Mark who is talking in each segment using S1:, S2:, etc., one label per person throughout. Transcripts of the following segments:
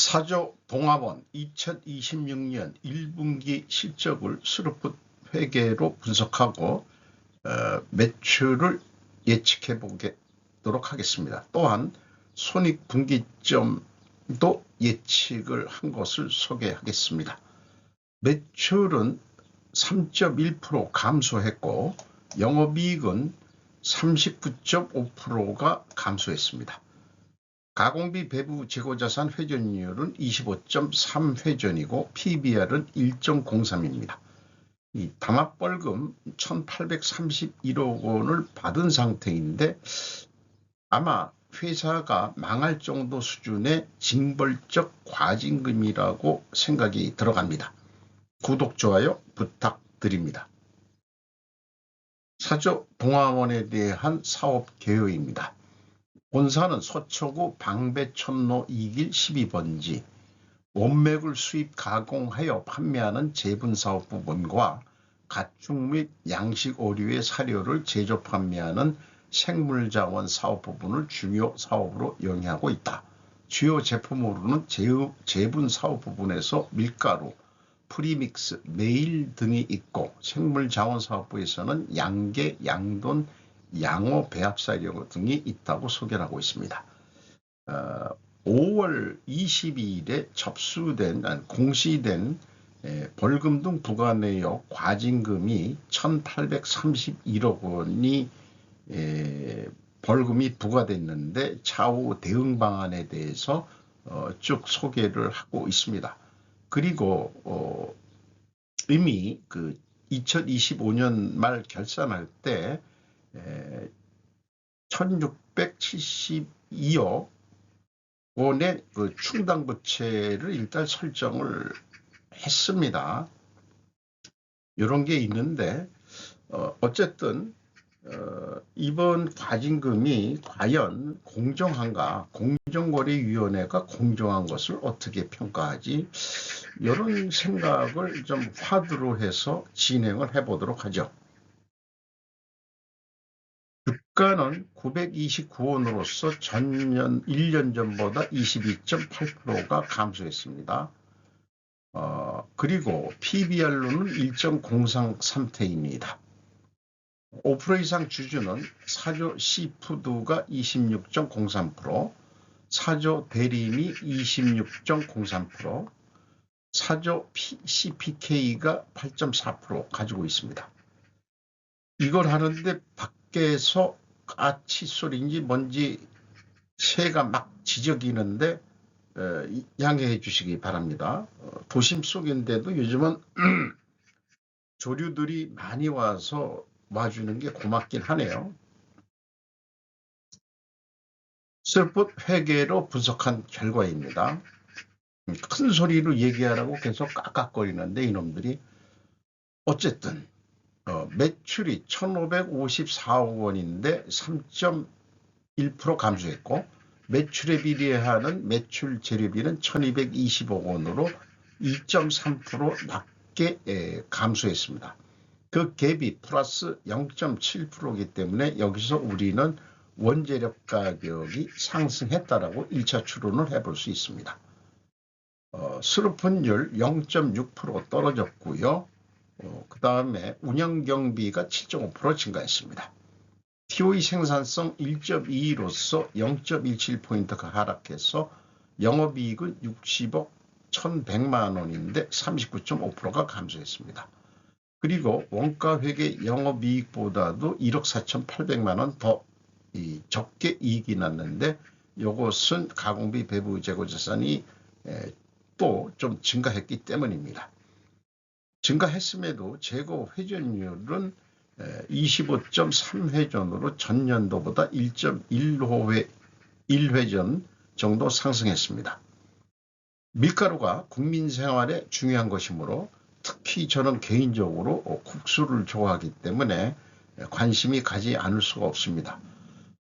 S1: 사조 동아원 2026년 1분기 실적을 스루풋 회계로 분석하고 매출을 예측해 보도록 하겠습니다. 또한 손익분기점도 예측을 한 것을 소개하겠습니다. 매출은 3.1% 감소했고 영업이익은 39.5%가 감소했습니다. 가공비 배부 재고자산 회전율은 25.3회전이고 PBR은 1.03입니다. 이 담합벌금 1,831억 원을 받은 상태인데 아마 회사가 망할 정도 수준의 징벌적 과징금이라고 생각이 들어갑니다. 구독, 좋아요 부탁드립니다. 사조 동아원에 대한 사업 개요입니다. 본사는 서초구 방배천로 2길 12번지 원맥을 수입 가공하여 판매하는 제분사업 부분과 가축 및 양식 오류의 사료를 제조 판매하는 생물자원 사업 부분을 주요 사업으로 영위하고 있다. 주요 제품으로는 제분 사업 부분에서 밀가루, 프리믹스, 메일 등이 있고 생물자원 사업부에서는 양계, 양돈, 양어 배합사료 등이 있다고 소개를 하고 있습니다. 5월 22일에 공시된 벌금 등 부과내역 과징금이 1,831억 원이 벌금이 부과됐는데 차후 대응 방안에 대해서 쭉 소개를 하고 있습니다. 그리고 이미 그 2025년 말 결산할 때 1,672억 원의 그 충당부채를 일단 설정을 했습니다. 이런 게 있는데 어쨌든 이번 과징금이 과연 공정한가, 공정거래위원회가 공정한 것을 어떻게 평가하지, 이런 생각을 좀 화두로 해서 진행을 해보도록 하죠. 주가는 929원으로서 전년 1년 전보다 22.8%가 감소했습니다. 그리고 PBR로는 1.03대입니다. 5% 이상 주주는 사조 시푸드가 26.03%, 사조 대림이 26.03%, 사조 CPK가 8.4% 가지고 있습니다. 이걸 하는데 밖에서 칫솔인지 뭔지 새가 막 지저귀는데 양해해 주시기 바랍니다. 도심 속인데도 요즘은 조류들이 많이 와주는 게 고맙긴 하네요. 스루풋 회계로 분석한 결과입니다. 큰 소리로 얘기하라고 계속 깍깍거리는데 이놈들이 어쨌든 매출이 1,554억 원인데 3.1% 감소했고 매출에 비례하는 매출 재료비는 1,220억 원으로 2.3% 낮게 감소했습니다. 그 갭이 플러스 0.7%이기 때문에 여기서 우리는 원재료 가격이 상승했다라고 1차 추론을 해볼 수 있습니다. 수루풋율 0.6% 떨어졌고요. 그 다음에 운영경비가 7.5% 증가했습니다. TOE 생산성 1.22로서 0.17포인트가 하락해서 영업이익은 60억 1,100만 원인데 39.5%가 감소했습니다. 그리고 원가회계 영업이익보다도 1억 4,800만 원 더 적게 이익이 났는데 이것은 가공비 배부 재고자산이 또 좀 증가했기 때문입니다. 증가했음에도 재고 회전율은 25.3회전으로 전년도보다 1.1회전 정도 상승했습니다. 밀가루가 국민 생활에 중요한 것이므로 특히 저는 개인적으로 국수를 좋아하기 때문에 관심이 가지 않을 수가 없습니다.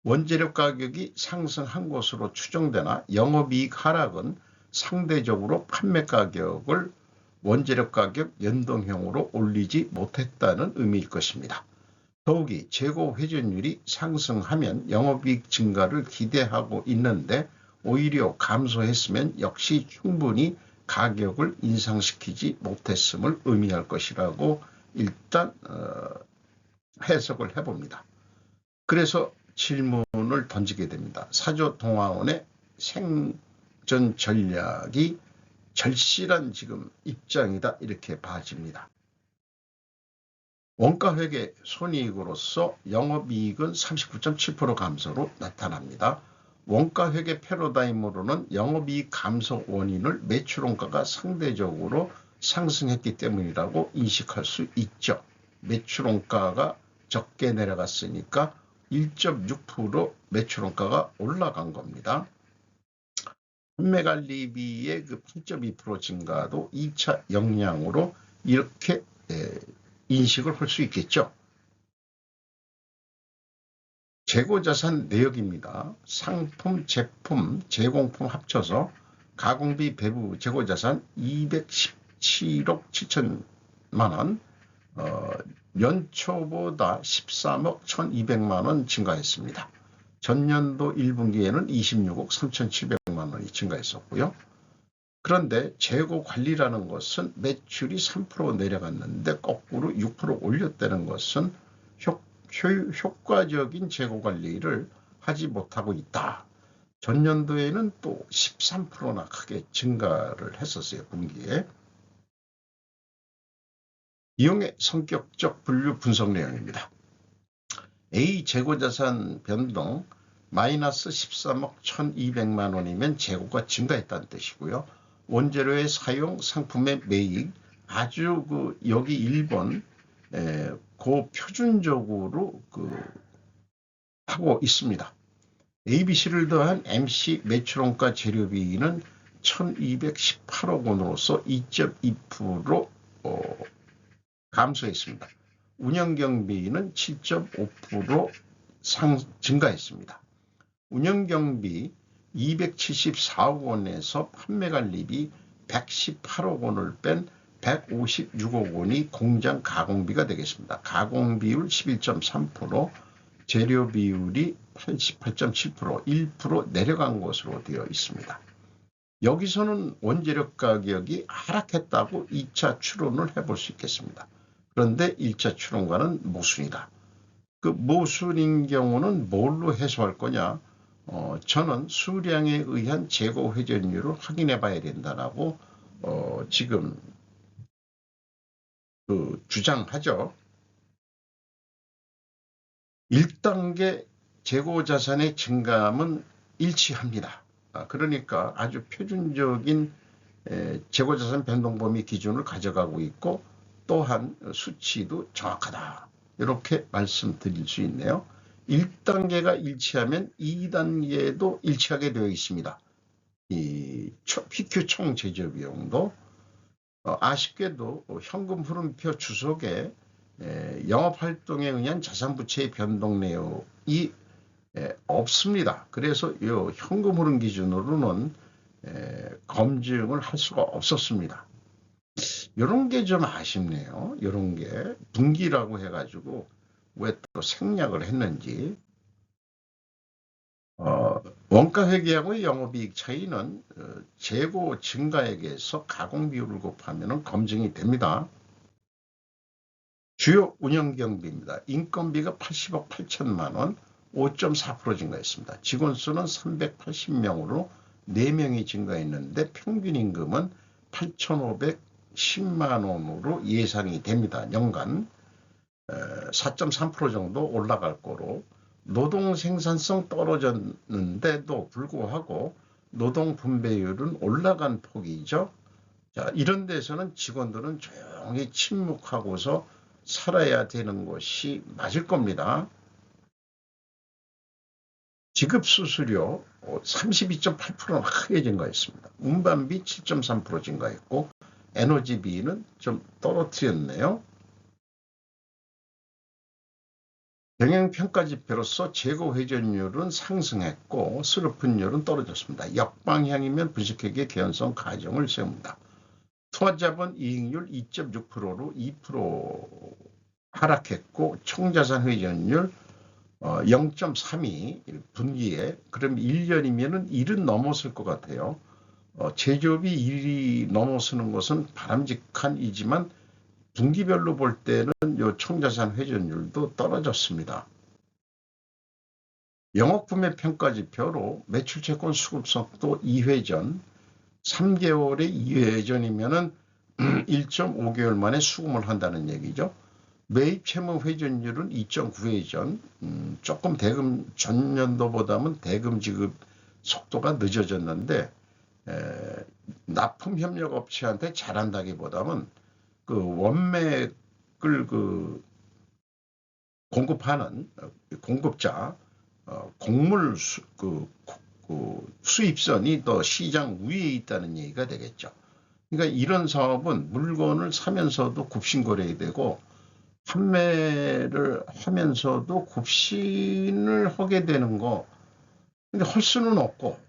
S1: 원재료 가격이 상승한 것으로 추정되나 영업이익 하락은 상대적으로 판매 가격을 원재료 가격 연동형으로 올리지 못했다는 의미일 것입니다. 더욱이 재고 회전율이 상승하면 영업이익 증가를 기대하고 있는데 오히려 감소했으면 역시 충분히 가격을 인상시키지 못했음을 의미할 것이라고 일단 해석을 해봅니다. 그래서 질문을 던지게 됩니다. 사조 동아원의 생존 전략이 절실한 지금 입장이다, 이렇게 봐집니다. 원가회계 손익으로서 영업이익은 39.7% 감소로 나타납니다. 원가회계 패러다임으로는 영업이익 감소 원인을 매출원가가 상대적으로 상승했기 때문이라고 인식할 수 있죠. 매출원가가 적게 내려갔으니까 1.6% 매출원가가 올라간 겁니다. 판매관리비의 그 8.2% 증가도 2차 영향으로 이렇게 인식을 할 수 있겠죠. 재고자산 내역입니다. 상품, 제품, 제공품 합쳐서 가공비 배부 재고자산 217억 7천만 원, 연초보다 13억 1200만 원 증가했습니다. 전년도 1분기에는 26억 3700만 원이 증가했었고요. 그런데 재고 관리라는 것은 매출이 3% 내려갔는데 거꾸로 6% 올렸다는 것은 효과적인 재고 관리를 하지 못하고 있다. 전년도에는 또 13%나 크게 증가를 했었어요, 분기에. 이용의 성격적 분류 분석 내용입니다. A 재고자산 변동 마이너스 13억 1200만 원이면 재고가 증가했다는 뜻이고요. 원재료의 사용, 상품의 매입, 아주 여기 1번 고표준적으로 하고 있습니다. ABC를 더한 MC 매출원가 재료비는 1218억 원으로서 2.2% 감소했습니다. 운영경비는 7.5% 증가했습니다. 운영경비 274억 원에서 판매관리비 118억 원을 뺀 156억 원이 공장 가공비가 되겠습니다. 가공비율 11.3%, 재료 비율이 88.7%, 1% 내려간 것으로 되어 있습니다. 여기서는 원재료 가격이 하락했다고 2차 추론을 해볼 수 있겠습니다. 그런데 1차 추론과는 모순이다. 그 모순인 경우는 뭘로 해소할 거냐? 저는 수량에 의한 재고 회전율을 확인해 봐야 된다라고 지금 주장하죠. 1단계 재고 자산의 증감은 일치합니다. 그러니까 아주 표준적인 재고 자산 변동 범위 기준을 가져가고 있고 또한 수치도 정확하다. 이렇게 말씀드릴 수 있네요. 1단계가 일치하면 2단계도 일치하게 되어 있습니다. 이 PQ 총 제조 비용도 아쉽게도 현금 흐름표 주석에 영업활동에 의한 자산부채의 변동 내역이 없습니다. 그래서 이 현금 흐름 기준으로는 검증을 할 수가 없었습니다. 이런 게 좀 아쉽네요. 이런 게 분기라고 해가지고 왜 또 생략을 했는지. 원가 회계하고의 영업이익 차이는 재고 증가액에서 가공 비율을 곱하면 검증이 됩니다. 주요 운영경비입니다. 인건비가 80억 8천만 원, 5.4% 증가했습니다. 직원 수는 380명으로 4명이 증가했는데 평균 임금은 8,510만 원으로 예상이 됩니다. 연간 4.3% 정도 올라갈 거로. 노동 생산성 떨어졌는데도 불구하고 노동 분배율은 올라간 폭이죠. 자, 이런 데서는 직원들은 조용히 침묵하고서 살아야 되는 것이 맞을 겁니다. 지급 수수료 32.8%나 크게 증가했습니다. 운반비 7.3% 증가했고 에너지비는 좀 떨어뜨렸네요. 경영평가지표로서 재고 회전율은 상승했고 스루프율은 떨어졌습니다. 역방향이면 분식회계 개연성 가정을 세웁니다. 투하자본 이익률 2.6%로 2% 하락했고 총자산 회전율 0.32 분기에, 그럼 1년이면은 1은 넘었을 것 같아요. 제조업이 1이 넘어서는 것은 바람직한이지만 분기별로 볼 때는 요 총자산 회전율도 떨어졌습니다. 영업구매 평가지표로 매출채권 수급성도 2회전, 3개월에 2회전이면은 1.5개월 만에 수금을 한다는 얘기죠. 매입 채무 회전율은 2.9회전, 조금 대금 전년도보다는 대금 지급 속도가 늦어졌는데 납품 협력 업체한테 잘한다기보다는 그 원맥을 그 공급하는 공급자 곡물 수입선이 더 시장 위에 있다는 얘기가 되겠죠. 그러니까 이런 사업은 물건을 사면서도 굽신거려야 되고 판매를 하면서도 굽신을 하게 되는 거. 근데 할 수는 없고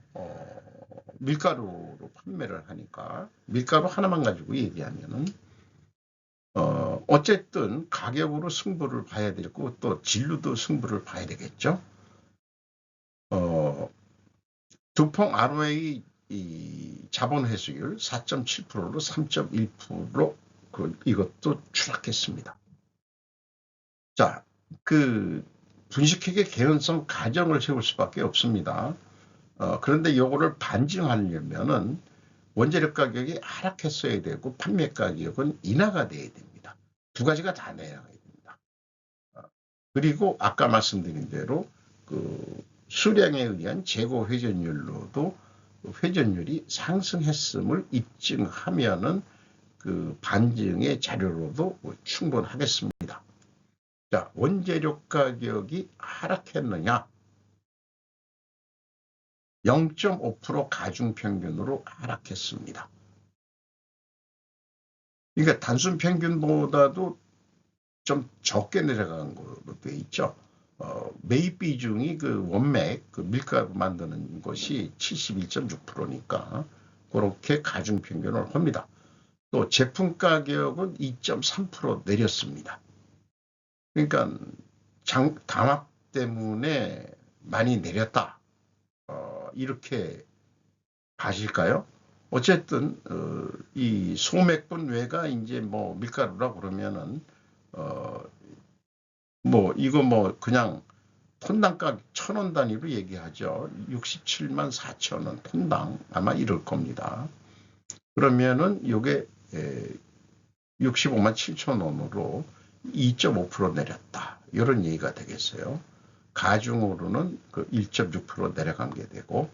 S1: 밀가루로 판매를 하니까 밀가루 하나만 가지고 얘기하면은 어쨌든 가격으로 승부를 봐야 되고 또 진로도 승부를 봐야 되겠죠. 두펑 ROA 이 자본 회수율 4.7%로 3.1% 이것도 추락했습니다. 자, 그 분식회계 개연성 가정을 세울 수밖에 없습니다. 그런데 이거를 반증하려면은 원재료 가격이 하락했어야 되고 판매 가격은 인하가 돼야 됩니다. 두 가지가 다 내려가야 됩니다. 그리고 아까 말씀드린 대로 그 수량에 의한 재고 회전율로도 회전율이 상승했음을 입증하면은 그 반증의 자료로도 충분하겠습니다. 자, 원재료 가격이 하락했느냐? 0.5% 가중평균으로 하락했습니다. 그러니까 단순 평균보다도 좀 적게 내려간 걸로 되어 있죠. 매입 비중이 그 원맥, 그 밀가루 만드는 것이 71.6%니까 그렇게 가중평균을 합니다. 또 제품 가격은 2.3% 내렸습니다. 그러니까 담합 때문에 많이 내렸다. 이렇게 가실까요? 어쨌든 이 소맥분 외가 이제 뭐 밀가루라 그러면은 뭐 이거 뭐 그냥 톤당 가격 1,000원 단위로 얘기하죠. 67만 4천원 톤당 아마 이럴 겁니다. 그러면은 요게 65만 7천원으로 2.5% 내렸다. 이런 얘기가 되겠어요. 가중으로는 그 1.6% 내려간 게 되고,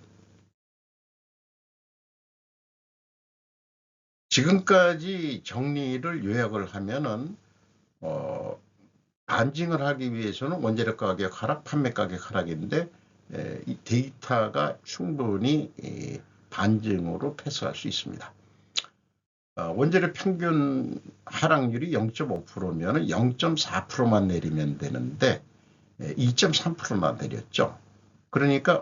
S1: 지금까지 정리를 요약을 하면은 반증을 하기 위해서는 원재료 가격 하락, 판매 가격 하락인데 이 데이터가 충분히 반증으로 패스할 수 있습니다. 원재료 평균 하락률이 0.5%면 0.4%만 내리면 되는데 2.3%나 내렸죠. 그러니까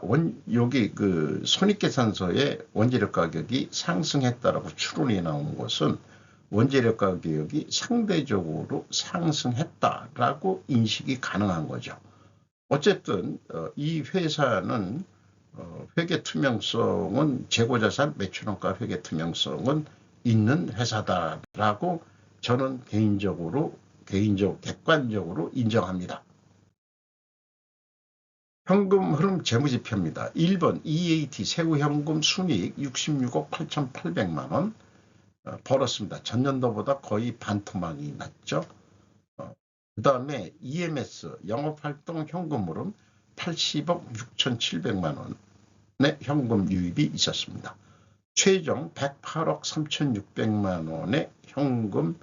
S1: 여기 그 손익계산서에 원재료 가격이 상승했다라고 추론이 나오는 것은 원재료 가격이 상대적으로 상승했다라고 인식이 가능한 거죠. 어쨌든 이 회사는 회계 투명성은 재고자산 매출원가 회계 투명성은 있는 회사다라고 저는 객관적으로 인정합니다. 현금 흐름 재무지표입니다. 1번 EAT 세후현금 순이익 66억 8,800만 원 벌었습니다. 전년도보다 거의 반토막이 났죠. 그 다음에 EMS 영업활동 현금 흐름 80억 6,700만 원의 현금 유입이 있었습니다. 최종 108억 3,600만 원의 현금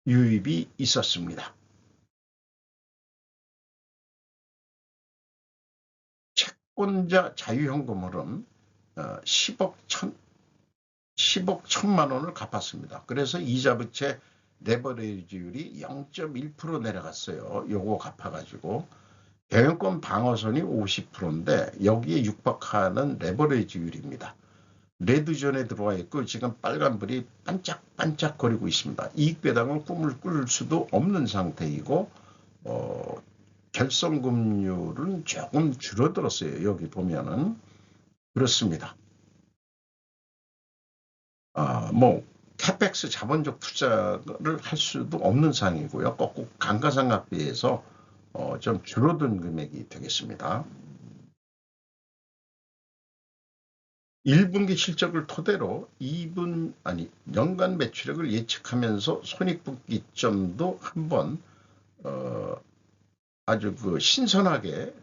S1: 유입이 있었습니다. 채권자 자유현금 흐름 10억 1,000만 원을 갚았습니다. 그래서 이자부채 레버리지율이 0.1% 내려갔어요. 요거 갚아가지고 경영권 방어선이 50%인데 여기에 육박하는 레버리지율입니다. 레드존에 들어와 있고 지금 빨간불이 반짝반짝거리고 있습니다. 이익배당은 꿈을 꿀 수도 없는 상태이고 결성금률은 조금 줄어들었어요. 여기 보면은 그렇습니다. 뭐 캐펙스 자본적 투자를 할 수도 없는 상이고요. 꼭 감가상각비에서 좀 줄어든 금액이 되겠습니다. 1분기 실적을 토대로 연간 매출액을 예측하면서 손익분기점도 한번 아주 신선하게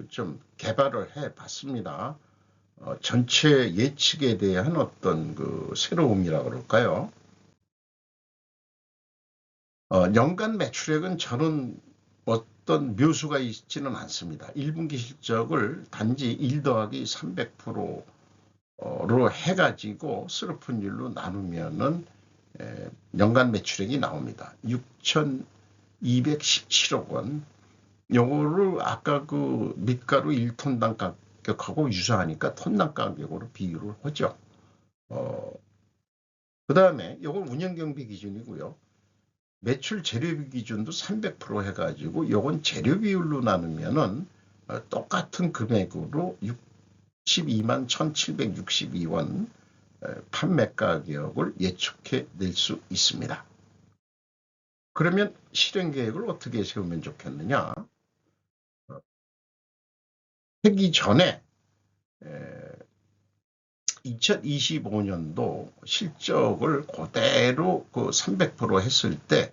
S1: 좀 개발을 해 봤습니다. 전체 예측에 대한 어떤 새로움이라 그럴까요? 연간 매출액은 저는 어떤 묘수가 있지는 않습니다. 1분기 실적을 단지 1 더하기 300%로 해가지고 스로픈율로 나누면은 연간 매출액이 나옵니다. 6,217억 원. 요거를 아까 밀가루 1톤당 가격하고 유사하니까 톤당 가격으로 비유를 하죠. 그 다음에 요건 운영경비 기준이고요. 매출 재료비 기준도 300% 해가지고 요건 재료비율로 나누면은 똑같은 금액으로 62만 1,762원 판매 가격을 예측해 낼 수 있습니다. 그러면 실행 계획을 어떻게 세우면 좋겠느냐? 하기 전에 2025년도 실적을 그대로 300% 했을 때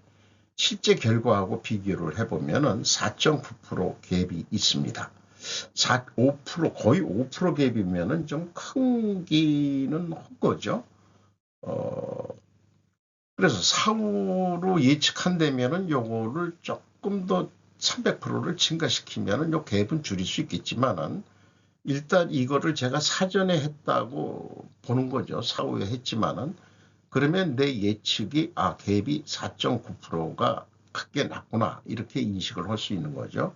S1: 실제 결과하고 비교를 해보면은 4.9% 갭이 있습니다. 5% 거의 5% 갭이면은 좀 큰기는 한 거죠. 그래서 사후로 예측한다면은 요거를 조금 더 300%를 증가시키면은 요 갭은 줄일 수 있겠지만은 일단 이거를 제가 사전에 했다고 보는 거죠. 사후에 했지만은 그러면 내 예측이 갭이 4.9%가 크게 낮구나 이렇게 인식을 할 수 있는 거죠.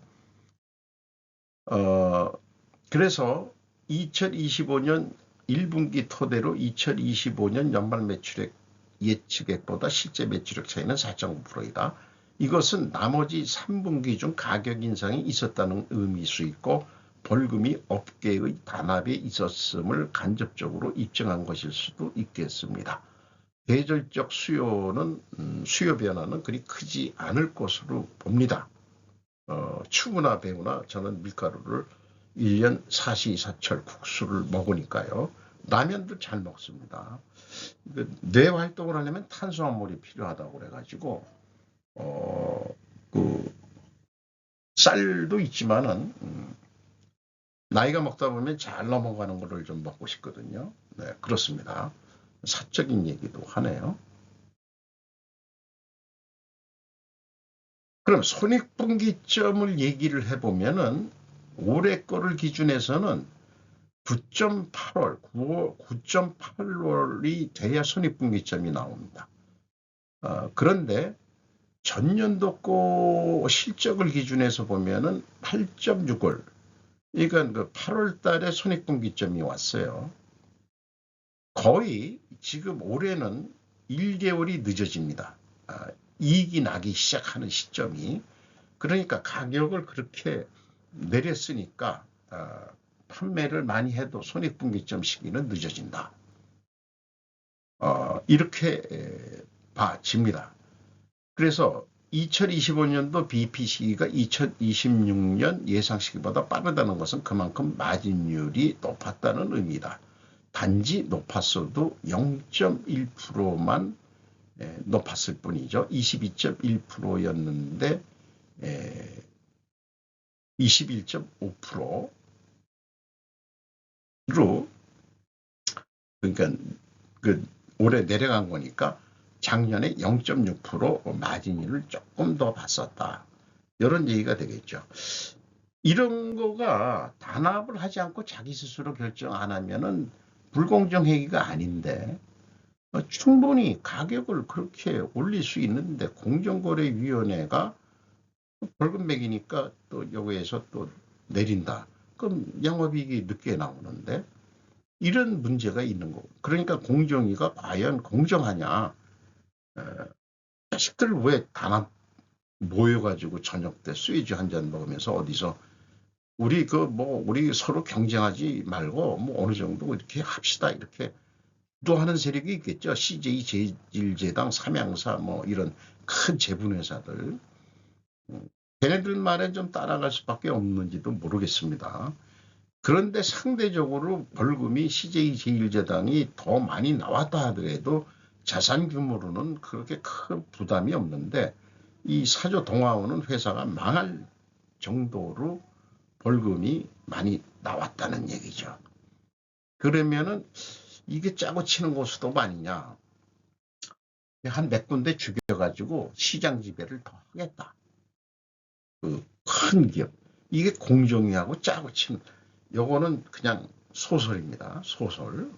S1: 그래서 2025년 1분기 토대로 2025년 연말 매출액 예측액보다 실제 매출액 차이는 4.9%이다. 이것은 나머지 3분기 중 가격 인상이 있었다는 의미일 수 있고 벌금이 업계의 단합에 있었음을 간접적으로 입증한 것일 수도 있겠습니다. 계절적 수요 변화는 그리 크지 않을 것으로 봅니다. 추구나 배우나 저는 밀가루를 1년 사시사철 국수를 먹으니까요. 라면도 잘 먹습니다. 뇌 활동을 하려면 탄수화물이 필요하다고 그래가지고 쌀도 있지만은 나이가 먹다 보면 잘 넘어가는 거를 좀 먹고 싶거든요. 네, 그렇습니다. 사적인 얘기도 하네요. 그럼 손익분기점을 얘기를 해보면은 올해 거를 기준해서는 9.8월이 돼야 손익분기점이 나옵니다. 그런데 전년도 거 실적을 기준해서 보면은 8.6월, 그러니까 8월 달에 손익분기점이 왔어요. 거의 지금 올해는 1개월이 늦어집니다. 이익이 나기 시작하는 시점이. 그러니까 가격을 그렇게 내렸으니까 판매를 많이 해도 손익분기점 시기는 늦어진다. 이렇게 봐집니다. 그래서 2025년도 BP 시기가 2026년 예상 시기보다 빠르다는 것은 그만큼 마진율이 높았다는 의미다. 단지 높았어도 0.1%만 높았을 뿐이죠. 22.1%였는데 21.5%로 그러니까 올해 내려간 거니까 작년에 0.6% 마진율을 조금 더 봤었다. 이런 얘기가 되겠죠. 이런 거가 단합을 하지 않고 자기 스스로 결정 안 하면은 불공정 행위가 아닌데 충분히 가격을 그렇게 올릴 수 있는데 공정거래위원회가 벌금 매기니까 또 여기에서 또 내린다. 그럼 영업이익이 늦게 나오는데 이런 문제가 있는 거고. 그러니까 공정위가 과연 공정하냐. 자식들 왜 단합 모여가지고 저녁 때 스위즈 한 잔 먹으면서 어디서 우리 서로 경쟁하지 말고 뭐 어느 정도 이렇게 합시다 이렇게 주도하는 세력이 있겠죠. CJ 제일제당, 삼양사 뭐 이런 큰 제분회사들. 걔네들 말에 좀 따라갈 수밖에 없는지도 모르겠습니다. 그런데 상대적으로 벌금이 CJ 제일제당이 더 많이 나왔다 하더라도 자산 규모로는 그렇게 큰 부담이 없는데 이 사조 동아원은 회사가 망할 정도로 벌금이 많이 나왔다는 얘기죠. 그러면은 이게 짜고 치는 고수도가 아니냐. 한 몇 군데 죽여가지고 시장 지배를 더 하겠다. 그 큰 기업. 이게 공정위하고 짜고 치는. 요거는 그냥 소설입니다. 소설.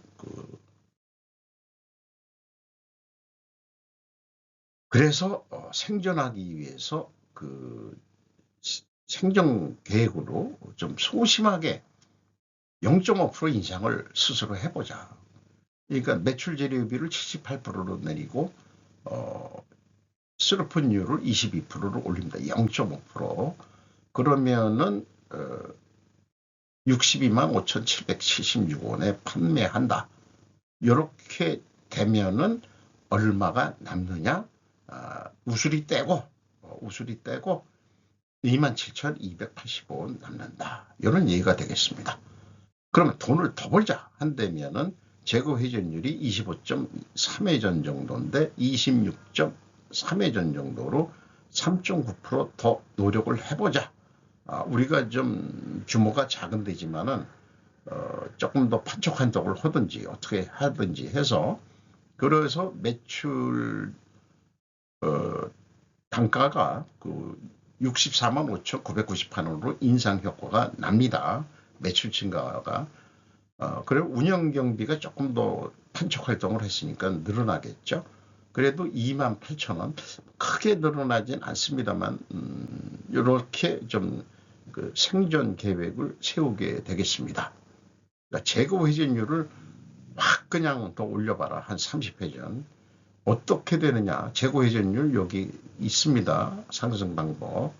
S1: 그래서 생존하기 위해서 생존 계획으로 좀 소심하게 0.5% 인상을 스스로 해보자. 그러니까 매출 재료비를 78%로 내리고 스루프율을 22%로 올립니다. 0.5%. 그러면은 62만 5,776원에 판매한다. 이렇게 되면은 얼마가 남느냐? 우수리 떼고 27,285원 남는다. 이런 얘기가 되겠습니다. 그러면 돈을 더 벌자 한다면은 재고 회전율이 25.3회전 정도인데 26.3회전 정도로 3.9% 노력을 해보자. 우리가 좀 규모가 작은 데지만은 조금 더 판촉한 쪽을 하든지 어떻게 하든지 해서 그래서 매출 단가가 64만 5,998원으로 인상 효과가 납니다. 매출 증가가. 그리고 운영 경비가 조금 더 판촉 활동을 했으니까 늘어나겠죠. 그래도 28,000원 크게 늘어나진 않습니다만 이렇게 좀 생존 계획을 세우게 되겠습니다. 그러니까 재고 회전율을 막 그냥 더 올려봐라. 한 30회전. 어떻게 되느냐. 재고 회전율 여기 있습니다. 상승 방법.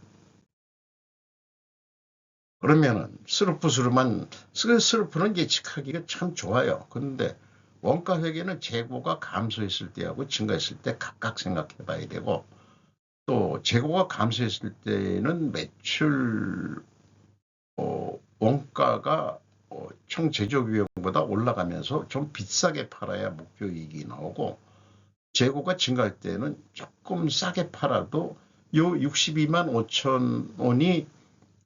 S1: 그러면은 스루프는 예측하기가 참 좋아요. 그런데 원가 회계는 재고가 감소했을 때하고 증가했을 때 각각 생각해 봐야 되고 또 재고가 감소했을 때는 매출 원가가 총 제조 비용보다 올라가면서 좀 비싸게 팔아야 목표이익이 나오고 재고가 증가할 때는 조금 싸게 팔아도 요 62만 5천 원이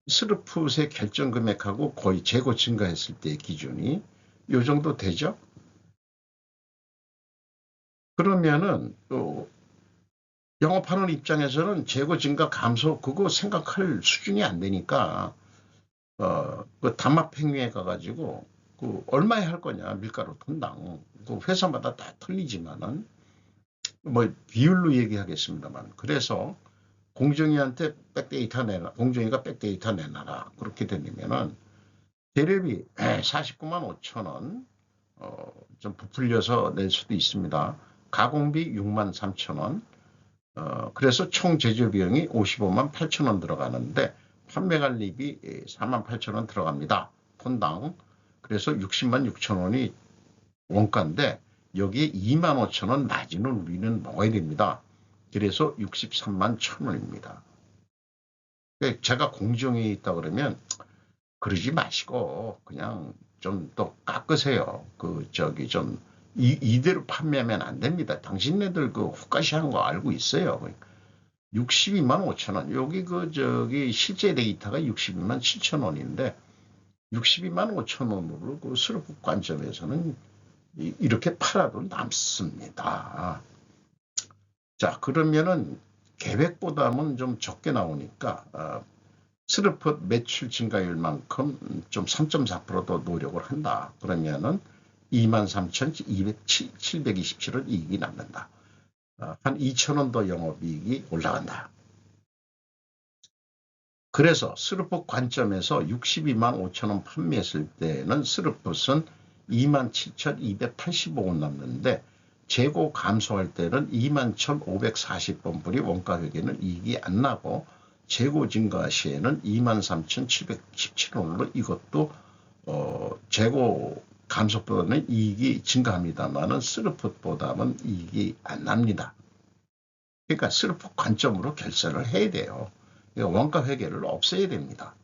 S1: 스루프의 결정 금액하고 거의 재고 증가했을 때의 기준이 요 정도 되죠. 그러면은 또 영업하는 입장에서는 재고 증가 감소 그거 생각할 수준이 안 되니까 그 담합행위에 가가지고 얼마에 할 거냐 밀가루 톤당 회사마다 다 틀리지만은 뭐 비율로 얘기하겠습니다만 그래서 공정위한테 백데이터 내놔 공정위가 백데이터 내놔라 그렇게 되면은 재료비 49만 5천 원 좀 부풀려서 낼 수도 있습니다. 가공비 6만 3천 원 그래서 총 제조 비용이 55만 8천 원 들어가는데 판매 관리비 4만 8천 원 들어갑니다. 톤당. 그래서 60만 6천 원이 원가인데 여기에 2만 5천 원 마진을 우리는 먹어야 됩니다. 그래서 63만 1천 원입니다. 제가 공정에 있다 그러면 그러지 마시고 그냥 좀 더 깎으세요. 좀 이대로 판매하면 안 됩니다. 당신네들 후가시한 거 알고 있어요. 62만 5천 원. 여기 실제 데이터가 62만 7천 원인데 62만 5천 원으로 수렵국 관점에서는 이렇게 팔아도 남습니다. 자, 그러면은 계획보다는 좀 적게 나오니까 스루프 매출 증가율만큼 좀 3.4%더 노력을 한다. 그러면은 23,727원 이익이 남는다. 한 2,000원 더 영업이익이 올라간다. 그래서 스루프 관점에서 62만 5천원 판매했을 때는 스루프는 27,285원 남는데 재고 감소할 때는 21,540원불이 원가회계는 이익이 안 나고 재고 증가 시에는 23,717원으로 이것도 재고 감소보다는 이익이 증가합니다만은 스루풋보다는 이익이 안 납니다. 그러니까 스루풋 관점으로 결산을 해야 돼요. 그러니까 원가회계를 없애야 됩니다.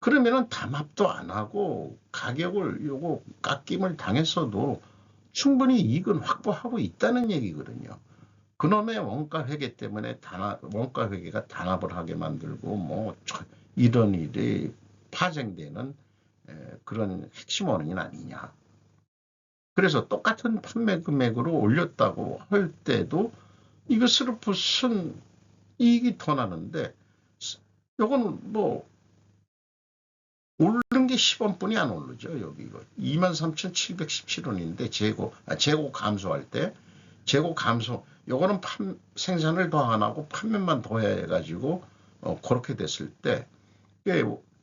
S1: 그러면은 담합도 안 하고 가격을 요거 깎임을 당했어도 충분히 이익은 확보하고 있다는 얘기거든요. 그놈의 원가회계 때문에 원가회계가 단합을 하게 만들고 뭐 이런 일이 파생되는 그런 핵심 원인 아니냐. 그래서 똑같은 판매 금액으로 올렸다고 할 때도 이거 스루풋은 이익이 더 나는데 요거는 뭐 오른 게 10원뿐이 안 오르죠. 여기 이거 23,717원인데 재고 감소할 때 재고 감소 요거는 생산을 더 안 하고 판매만 더 해가지고 그렇게 됐을 때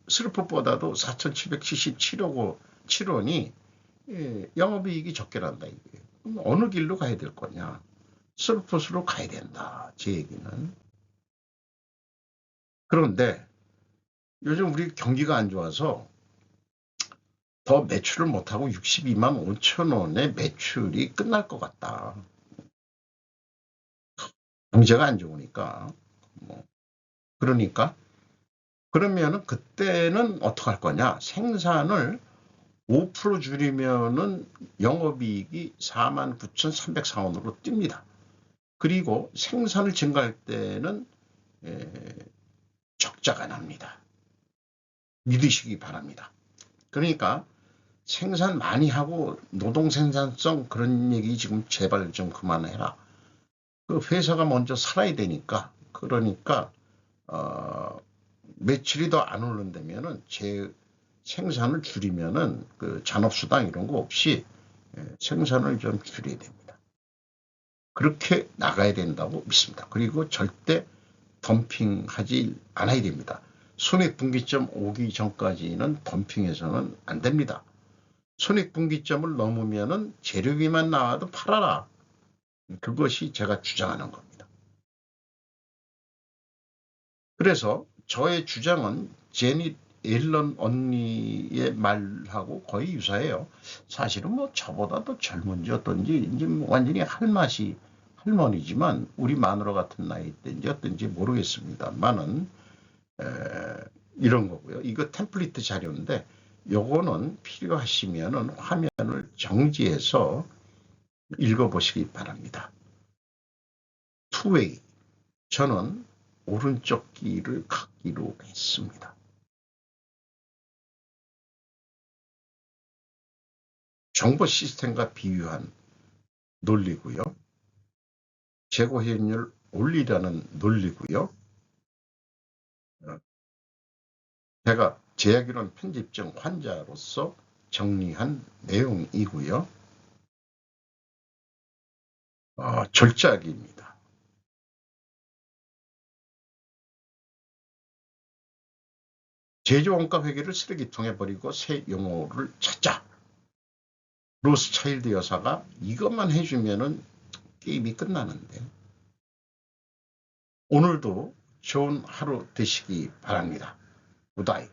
S1: 스루풋보다도 4,777원이 영업이익이 적게 난다 이거예요. 어느 길로 가야 될 거냐? 스루풋으로 가야 된다. 제 얘기는. 그런데 요즘 우리 경기가 안 좋아서 더 매출을 못하고 62만 5천 원의 매출이 끝날 것 같다. 경제가 안 좋으니까. 그러니까 그러면은 그때는 어떻게 할 거냐? 생산을 5% 줄이면은 영업이익이 49,304원으로 뜁니다. 그리고 생산을 증가할 때는 적자가 납니다. 믿으시기 바랍니다. 그러니까 생산 많이 하고 노동 생산성 그런 얘기 지금 제발 좀 그만해라. 그 회사가 먼저 살아야 되니까 그러니까 매출이 더 안 오른다면은 생산을 줄이면은 그 잔업수당 이런 거 없이 생산을 좀 줄여야 됩니다. 그렇게 나가야 된다고 믿습니다. 그리고 절대 덤핑하지 않아야 됩니다. 손익분기점 오기 전까지는 덤핑해서는 안 됩니다. 손익분기점을 넘으면은 재료비만 나와도 팔아라. 그것이 제가 주장하는 겁니다. 그래서 저의 주장은 제닛 옐런 언니의 말하고 거의 유사해요. 사실은 뭐 저보다도 젊은지 어떤지 이제 완전히 할머니지만 우리 마누라 같은 나이 때인지 어떤지 모르겠습니다만은 이런 거고요. 이거 템플릿 자료인데 요거는 필요하시면은 화면을 정지해서 읽어보시기 바랍니다. 투웨이 저는 오른쪽 귀를 갖기로 했습니다. 정보 시스템과 비유한 논리고요. 재고 회전율 올리라는 논리고요. 제가 제약이론 편집증 환자로서 정리한 내용이고요. 절작입니다. 제조원가 회계를 쓰레기통에 버리고 새 용어를 찾자. 로스차일드 여사가 이것만 해주면은 게임이 끝나는데 오늘도 좋은 하루 되시기 바랍니다. 굿바이.